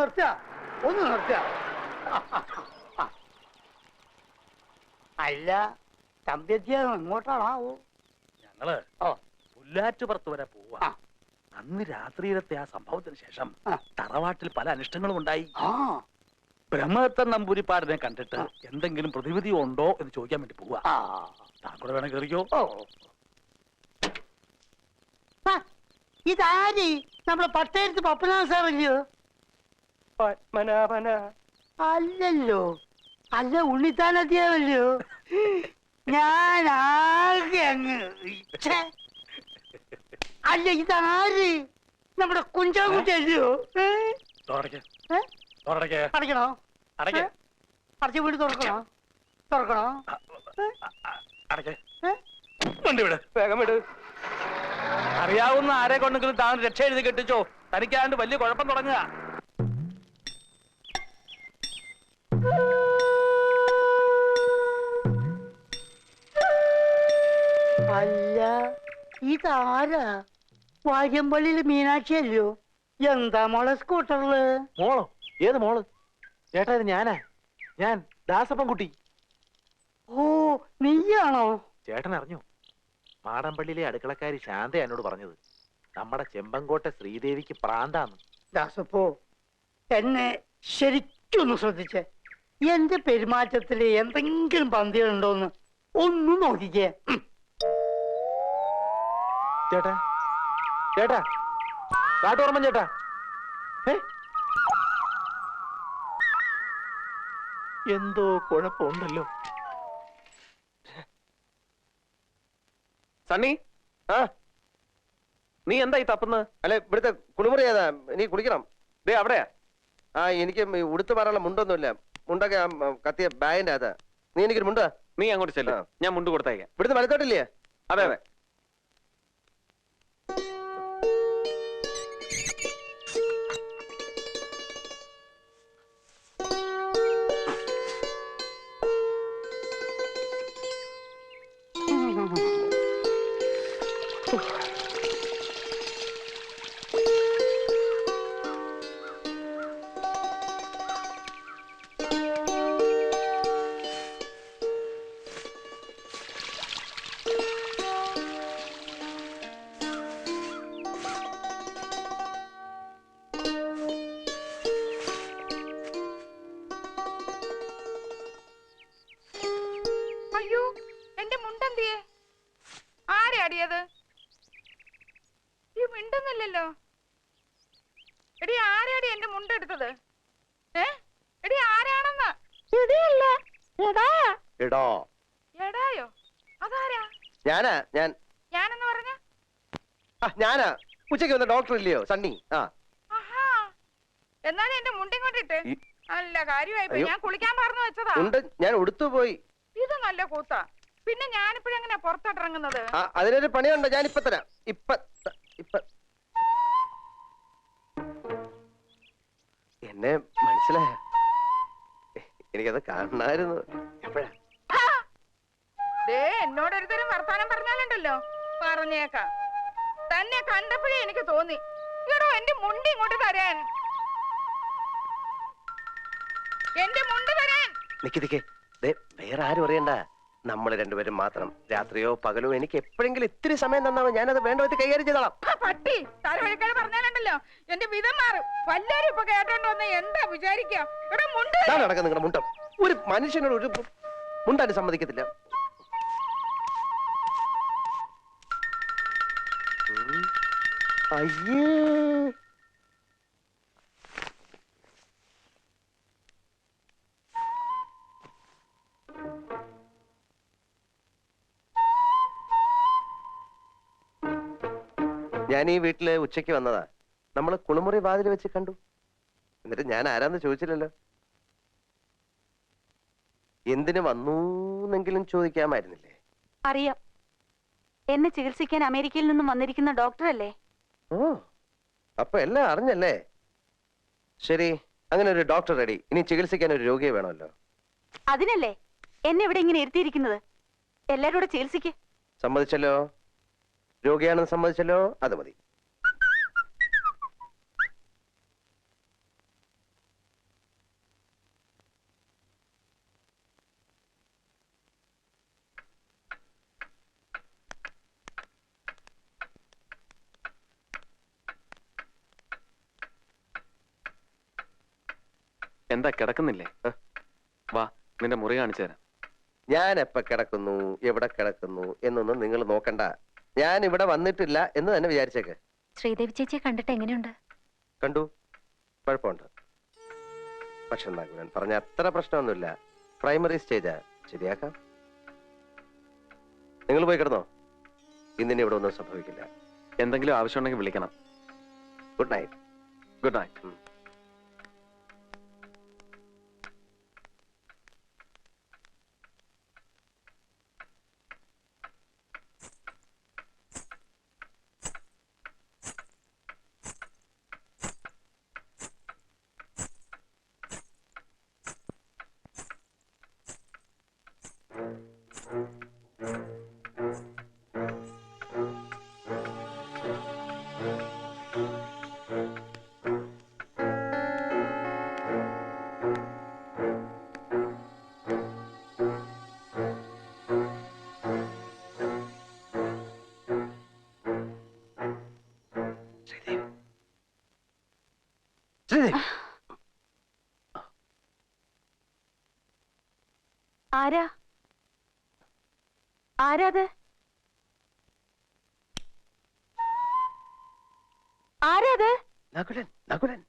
നിർത്തുക, ഒന്ന് നിർത്തുക. അല്ല തമ്പിയെത്തിയ എങ്ങോട്ടാണാവോ? ഞങ്ങള് പുല്ലാറ്റുപുറത്ത് വരെ പോവാ. അന്ന് രാത്രിയിലത്തെ ആ സംഭവത്തിന് ശേഷം തറവാട്ടിൽ പല അനിഷ്ടങ്ങളും ഉണ്ടായി. ബ്രഹ്മദത്തൻ നമ്പൂരിപ്പാടിനെ കണ്ടിട്ട് എന്തെങ്കിലും പ്രതിവിധി ഉണ്ടോ എന്ന് ചോദിക്കാൻ വേണ്ടി പോവാ. താങ്കൂടെ വേണം കേറിക്കോ. ഇതാരി നമ്മുടെ പട്ടേരത്ത് പപ്പനാഥ സാറല്ലയോ? പത്മനാഭന അല്ലല്ലോ, അല്ല ഉണ്ണിത്താനത്തിയല്ലോ. ഞാൻ ആകെ അങ്ങ് അല്ല, ഇതാര് നമ്മുടെ കുഞ്ചാകുട്ടിയല്ലയോ? അടയ്ക്കണോ? അടച്ച വീട് തുറക്കണോ? തുറക്കണോ? വേഗം വിട്. അറിയാവുന്ന ആരെ കൊണ്ടെങ്കിലും താൻ രക്ഷ എഴുതി കെട്ടിച്ചോ. തനിക്കാണ്ട് വലിയ കുഴപ്പം തുടങ്ങുക. അല്ല, ഇതാരാ? വാര്യമ്പള്ളിയില് മീനാക്ഷി അല്ലയോ? എന്താ മോളെ സ്കൂട്ടറില്? മോളോ? ഏത് മോള്? ചേട്ടാ, ഇത് ഞാനാ. ഞാൻ ദാസപ്പൻകുട്ടി. ഓ, നീയാണോ? ചേട്ടൻ അറിഞ്ഞോ? മാടമ്പള്ളിയിലെ അടുക്കളക്കാരി ശാന്ത എന്നോട് പറഞ്ഞത് നമ്മുടെ ചെമ്പങ്കോട്ടെ ശ്രീദേവിക്ക് പ്രാന്താന്ന്. ദാസപ്പോ, എന്നെ ശരിക്കൊന്ന് ശ്രദ്ധിച്ചേ. എന്റെ പെരുമാറ്റത്തില് എന്തെങ്കിലും പന്തികളുണ്ടോന്ന് ഒന്നും നോക്കിക്കേ. ചേട്ടാ, ചേട്ടാ, കാട്ടോർമ്മൻ ചേട്ടാ, എന്തോ കുഴപ്പമുണ്ടല്ലോ. സണ്ണി, നീ എന്താ ഈ തപ്പുന്നത്? അല്ലെ, ഇവിടുത്തെ കുളിമുറി ഏതാ? നീ കുളിക്കണം. ദേ അവിടെയാ. എനിക്ക് ഉടുത്തു മാറാനുള്ള മുണ്ടൊന്നുമില്ല. മുണ്ടൊക്കെ കത്തിയ ബാഗിന്റെ അതാ. നീ എനിക്കൊരു മുണ്ടാ. നീ അങ്ങോട്ട് ചെല്ല്, ഞാൻ മുണ്ട് കൊടുത്തേക്കാം. ഇവിടുത്തെ വലത്തോട്ടില്ലേ? അതെ അതെ. അയ്യോ, എന്റെ മുണ്ടെന്തിയേ? ആരെ അടിയത്? ഈ മിണ്ടുന്നില്ലല്ലോ. എടി, ആരാടി എന്റെ മുണ്ടെടുത്തത്? എടി, ആരാണെന്ന്? എടായോ? അതാരാ? ഞാനെന്ന് പറഞ്ഞ ഞാനാ. ഉച്ചയ്ക്ക് വന്ന ഡോക്ടർ ഇല്ലയോ, സണ്ണി? എന്നാലും എന്റെ മുണ്ടിങ്ങോട്ടിട്ട് നല്ല കാര്യമായി. ഞാൻ കുളിക്കാൻ പറഞ്ഞു വെച്ചതാ. ഞാൻ ഉടുത്തു പോയി. ഇത് നല്ല കൂത്താ. പിന്നെ ഞാനിപ്പോഴെങ്ങനെയാ പുറത്തോട്ടിറങ്ങുന്നത്? അതിനൊരു പണിയുണ്ട്, ഞാൻ ഇപ്പൊ തരാം. എന്നെ മനസ്സിലായ? എനിക്കത് കാണായിരുന്നു. എപ്പോഴാ? എന്നോടൊരുതരം വർത്താനം പറഞ്ഞാലുണ്ടല്ലോ, പറഞ്ഞേക്കാം. തന്നെ കണ്ടപ്പോഴേ എനിക്ക് തോന്നി, എടോ എന്റെ മുണ്ട് ഇങ്ങോട്ട് തരാൻ. എന്റെ മുണ്ട് തരാൻ. നിക്ക്, വേറെ ആരും അറിയണ്ട. നമ്മൾ രണ്ടുപേരും മാത്രം. രാത്രിയോ പകലോ എനിക്ക് എപ്പോഴെങ്കിലും ഇത്തിരി സമയം തന്നാമോ, ഞാനത് വേണ്ട വിധത്തിൽ കൈകാര്യം ചെയ്തോളാം. പട്ടി തലവഴിക്കാതെ പറഞ്ഞാലുണ്ടല്ലോ എന്റെ വിധം മാറും. വല്ലാരും ഇപ്പൊ കേട്ടോണ്ട് വന്ന് എന്താ വിചാരിക്കാം? ഇവിടെ മുണ്ട് നടക്കാം. നിങ്ങളുടെ മുണ്ടം ഒരു മനുഷ്യനോട് ഒരു മുണ്ടാനും സമ്മതിക്കത്തില്ല. അയ്യേ, ഞാൻ ഈ വീട്ടില് ഉച്ചയ്ക്ക് വന്നതാ. നമ്മള് കുളിമുറി വാതിൽ വെച്ച് കണ്ടു. എന്നിട്ട് ഞാൻ ആരാന്ന് ചോദിച്ചില്ലല്ലോ. എന്തിനു വന്നൂന്നെങ്കിലും ചോദിക്കാമായിരുന്നില്ലേ? അറിയാം, എന്നെ ചികിത്സിക്കാൻ അമേരിക്കയിൽ നിന്നും വന്നിരിക്കുന്ന ഡോക്ടറല്ലേ? ഓ, അപ്പൊ എല്ലാം അറിഞ്ഞല്ലേ? ശരി, അങ്ങനെ ഒരു ഡോക്ടർ റെഡി. ഇനി ചികിത്സിക്കാൻ ഒരു രോഗിയെ വേണമല്ലോ. അതിനല്ലേ എന്നെ ഇവിടെ ഇങ്ങനെ ഇരുത്തിയിരിക്കുന്നത്. എല്ലാരും കൂടെ ചികിത്സിക്ക്. സമ്മതിച്ചല്ലോ, രോഗിയാണെന്ന് സമ്മതിച്ചല്ലോ, അത് മതി. എന്താ കിടക്കുന്നില്ലേ? വാ, നിന്റെ മുറി കാണിച്ചു തരാം. ഞാൻ എപ്പ കിടക്കുന്നു, എവിടെ കിടക്കുന്നു എന്നൊന്നും നിങ്ങൾ നോക്കണ്ട. ഞാൻ ഇവിടെ വന്നിട്ടില്ല എന്ന് തന്നെ വിചാരിച്ചേക്ക്. ശ്രീദേവി ചേച്ചിയെ കണ്ടിട്ട് എങ്ങനെയുണ്ട്? കണ്ടു, കുഴപ്പമുണ്ട്. പക്ഷെ നകുലൻ പറഞ്ഞ അത്ര പ്രശ്നമൊന്നുമില്ല. പ്രൈമറി സ്റ്റേജാ, ശരിയാക്കാം. നിങ്ങൾ പോയി കിടന്നോ. ഇന്നിനി ഇവിടെ ഒന്നും സംഭവിക്കില്ല. എന്തെങ്കിലും ആവശ്യമുണ്ടെങ്കിൽ വിളിക്കണം. Good night. Good night. ആരാ? ആരാത്? ആരാത്? നകുലൻ, നകുലൻ.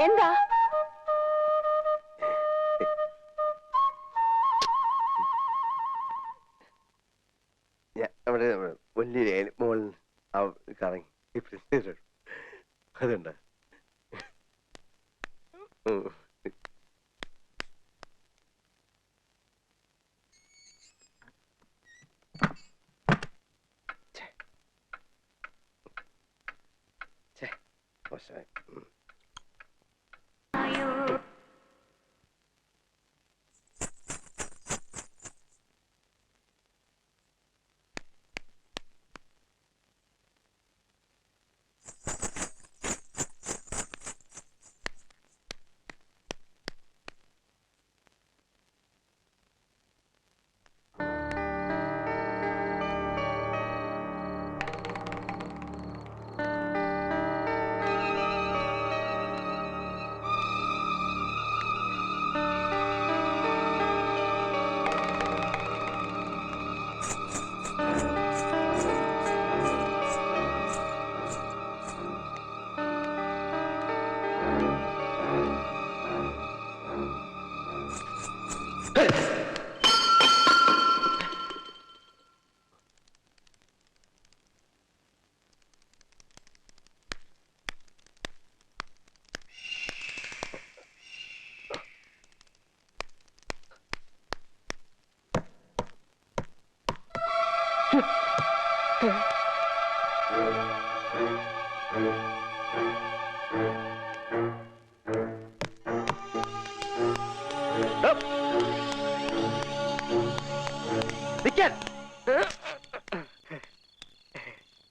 എന്താ? അവിടെ വലിയ മോൾ കറങ്ങി അതുണ്ട്. മോശമായി.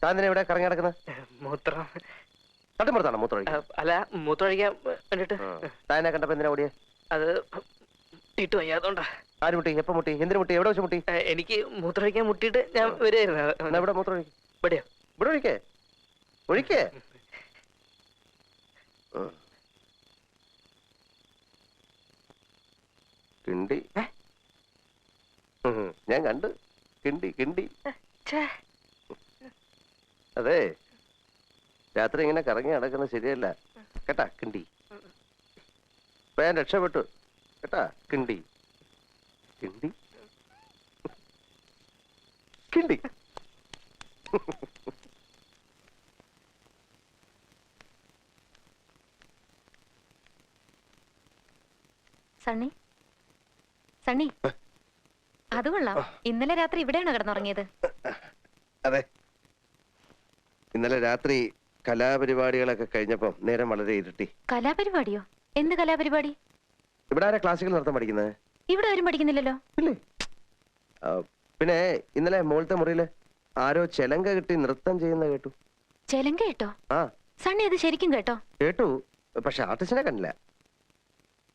താന്തിനെ ഇവിടെ കറങ്ങി നടക്കുന്നത്? മൂത്രം. തട്ടിപ്പുറത്താണോ മൂത്രം? അല്ല, മൂത്രമൊഴിക്കാൻ വേണ്ടിട്ട്. താനെ കണ്ടപ്പോ എന്തിനാ ഓടിയെ? അത് ഇട്ട് വയ്യാത്തോണ്ടാ. ആര് മുട്ടി? എപ്പോ മുട്ടി? എന്തിനു മുട്ടി? എവിടെ വെച്ച് മുട്ടി? എനിക്ക് മൂത്രമൊഴിക്കാൻ മുട്ടിയിട്ട് ഞാൻ വരുമായിരുന്നു. ഇവിടെ മൂത്രം ഒഴിക്കും. ഇവിടെയോ? ഇവിടെ ഒഴിക്കേ, ഒഴിക്കേ. കിണ്ടി ഞാൻ കണ്ട്. കിണ്ടി കിണ്ടി. അതെ, രാത്രി ഇങ്ങനെ കറങ്ങി നടക്കുന്നത് ശരിയല്ല കേട്ടാ കിണ്ടി. ഇപ്പൊ ഞാൻ രക്ഷപ്പെട്ടു കേട്ടാ കിണ്ടി. കിണ്ടി കിണ്ടി. സണ്ണി, സണ്ണി, അത് കൊള്ളാം. ഇന്നലെ രാത്രി ഇവിടെയാണോ കിടന്നുറങ്ങിയത്? അതെ, ഇന്നലെ രാത്രി കലാപരിപാടികളൊക്കെ കഴിഞ്ഞപ്പോ നേരം വളരെ ഇരുട്ടി. കലാപരിപാടിയോ? എന്ത് കലാപരിപാടി? ഇവിടെ ആരാ ക്ലാസിക്കൽ നൃത്തം പഠിക്കുന്നത്? ഇവിടെ ആരും പഠിക്കുന്നില്ലല്ലോ. ഇല്ലേ? പിന്നെ ഇന്നലെ മോളത്തെ മുറിയില് ആരോ ചെലങ്ക കിട്ടി നൃത്തം ചെയ്യുന്ന കേട്ടു. ചെലങ്ക കേട്ടോ? ആ സണ്ണി, അത് ശരിക്കും കേട്ടോ? കേട്ടു, പക്ഷെ ആർട്ടിസ്റ്റിനെ കണ്ടില്ല.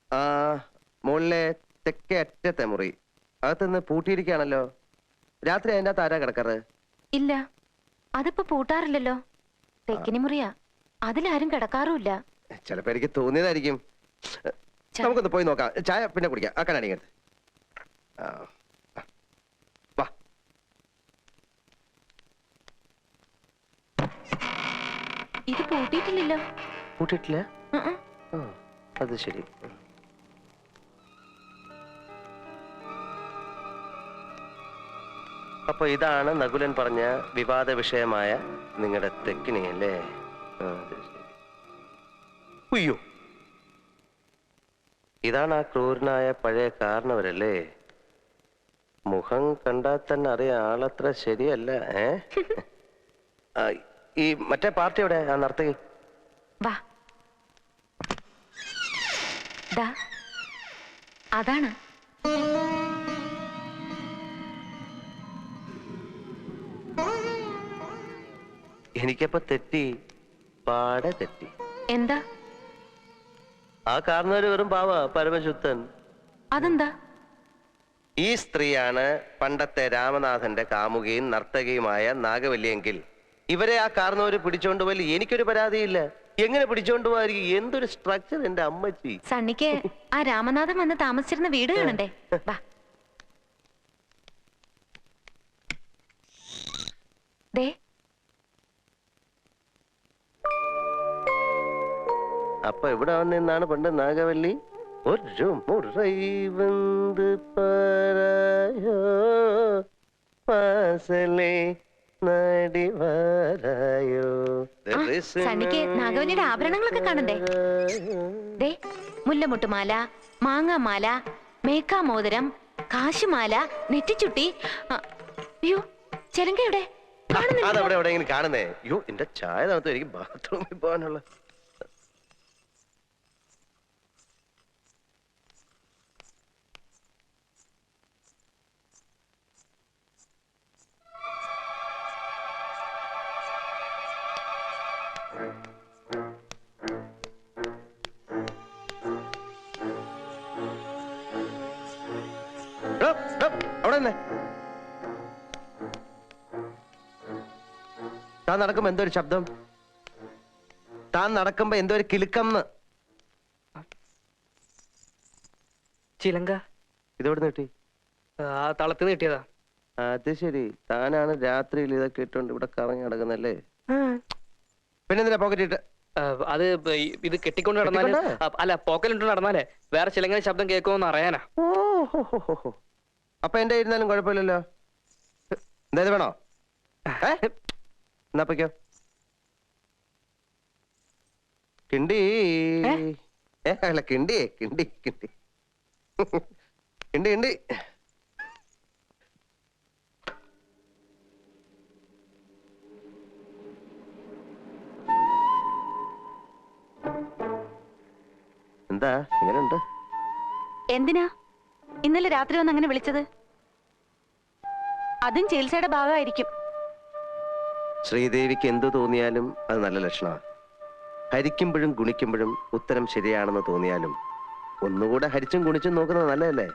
ആ, മുകളിലെ തെക്കേ അറ്റത്തെ മുറി അകത്തുനിന്ന് പൂട്ടിയിരിക്കുകയാണല്ലോ. രാത്രി അതിൻ്റെ അകത്ത് ആരാ കിടക്കാറ്? ഇല്ല, അതിപ്പോ പൂട്ടാറില്ലല്ലോ. തെക്കിനി മുറിയാ, അതിലാരും കിടക്കാറുമില്ല. ചിലപ്പോ എനിക്ക് തോന്നിയതായിരിക്കും. നമുക്കൊന്ന് പോയി നോക്കാം. ചായ പിന്നെ കുടിക്കാം. ആ കണ്ണാടി ഇങ്ങോട്ട്. വാ. ഇത് പൂട്ടിയിട്ടില്ലല്ലോ. പൂട്ടിയിട്ടില്ല? അത് ശരി. അപ്പൊ ഇതാണ് നകുലൻ പറഞ്ഞ വിവാദ വിഷയമായ നിങ്ങളുടെ തെക്കിനി അല്ലേ? ഉയ്യോ, ഇതാണ് ആ ക്രൂരനായ പഴയ കാരണവരല്ലേ? മുഖം കണ്ടാൽ തന്നെ അറിയാം ആളത്ര ശരിയല്ല. ഈ മറ്റേ പാർട്ടി എവിടെ? ആ നർത്തകി വാ. ദാ, അതാണ്. എനിക്കപ്പോ തെറ്റി, പാടെ തെറ്റി. എന്താ? ആ കാരണവര് വെറും പാവ, പരമശുദ്ധൻ. അതെന്താ? ഈ സ്ത്രീയാണ് പണ്ടത്തെ രാമനാഥന്റെ കാമുകിയും നർത്തകിയുമായ നാഗവല്ലിയെങ്കിൽ ഇവരെ ആ കാരണവര് പിടിച്ചോണ്ടുപോയി എനിക്കൊരു പരാതിയില്ല. എങ്ങനെ പിടിച്ചോണ്ട് പോവായിരിക്കും? എന്തൊരു സ്ട്രക്ചർ എന്റെ അമ്മച്ചി. സണ്ണിക്ക് ആ രാമനാഥൻ വന്ന് താമസിച്ചിരുന്ന വീട് കാണണ്ടേ? വാ. ദേ, അപ്പൊ ഇവിടെ വന്നാണ് പണ്ട് നാഗവല്ലി ഒരു മുറൈ വന്ന് പാരായോ പാസലേ നടിവാരായോ. സണ്ണിക്ക് നാഗവല്ലിയുടെ ആഭരണങ്ങളൊക്കെ കാണണ്ടേ? ദേ, മുല്ലമുട്ടുമാല, മാങ്ങാമാല, മേക്കാമോതിരം, കാശുമാല, നെറ്റിച്ചുട്ടി. അയ്യോ, ചെലങ്കയുടെ അതവിടെ എവിടെയെങ്കിലും കാണുന്നേ? അയ്യോ, എന്റെ ചായ തണുത്തു. എനിക്ക് ബാത്റൂമിൽ പോകാനുള്ള. അവിടെ തന്നെ താൻ നടക്കുമ്പോ എന്തോ ഒരു ശബ്ദം. താൻ നടക്കുമ്പോ എന്തോ ഒരു കിലുക്കം. ചിലങ്ക. ഇതെവിടെ കിട്ടി? ആ തളത്തിന് കിട്ടിയതാ. അത് ശരി, താനാണ് രാത്രിയിൽ ഇതൊക്കെ ഇട്ടോണ്ട് ഇവിടെ കറങ്ങി നടക്കുന്നല്ലേ? പിന്നെന്തിനാ പോക്കറ്റ് ഇട്ട്? അത് ഇത് കെട്ടിക്കൊണ്ട് നടന്നാല്, അല്ല പോക്കലിട്ട് നടന്നാലേ വേറെ ചിലങ്ങനെ ശബ്ദം കേൾക്കുമെന്ന് അറിയാനാ. ഓഹോ, അപ്പൊ എന്റെ ഇരുന്നാലും കുഴപ്പമില്ലല്ലോ. എന്തായത് വേണോ? എന്നാപ്പോ കിണ്ടി. അല്ല, കിണ്ടി കിണ്ടി കിണ്ടി കിണ്ടി കിണ്ടി. എന്താ ഇങ്ങനെയുണ്ട്? എന്തിനാ ഇന്നലെ രാത്രി വന്ന് അങ്ങനെ വിളിച്ചത്? അതും ചികിത്സയുടെ ഭാഗമായിരിക്കും. ശ്രീദേവിക്ക് എന്തു തോന്നിയാലും അത് നല്ല ലക്ഷണമാണ്. ഹരിക്കുമ്പോഴും ഗുണിക്കുമ്പോഴും ഉത്തരം ശരിയാണെന്ന് തോന്നിയാലും ഒന്നുകൂടെ ഹരിച്ചും ഗുണിച്ചും നോക്കുന്നത് നല്ലതല്ലേ?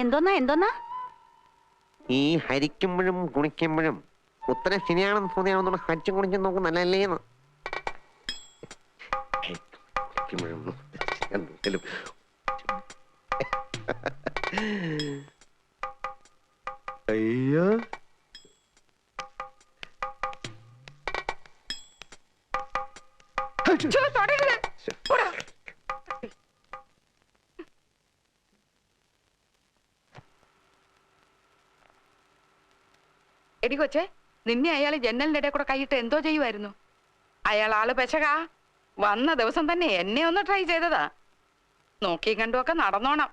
എന്തോന്നാ? ഈ ഹരിക്കുമ്പോഴും ഗുണിക്കുമ്പോഴും ഉത്തരം ശരിയാണെന്ന് തോന്നിയാണെന്നുള്ള ഹരിച്ചും ഗുണിച്ചും നോക്കുന്നത് നല്ലതല്ലേന്ന്. അയ്യോ, എടി കൊച്ചേ, നിന്നെ അയാൾ ജനലിന്റെ ഇടയിൽ കൂടെ കൈയിട്ട് എന്തോ ചെയ്യുമായിരുന്നു. അയാൾ ആള് പെശകാ. വന്ന ദിവസം തന്നെ എന്നെ ഒന്ന് ട്രൈ ചെയ്തതാ. നോക്കി കണ്ടുമൊക്കെ നടന്നോണം.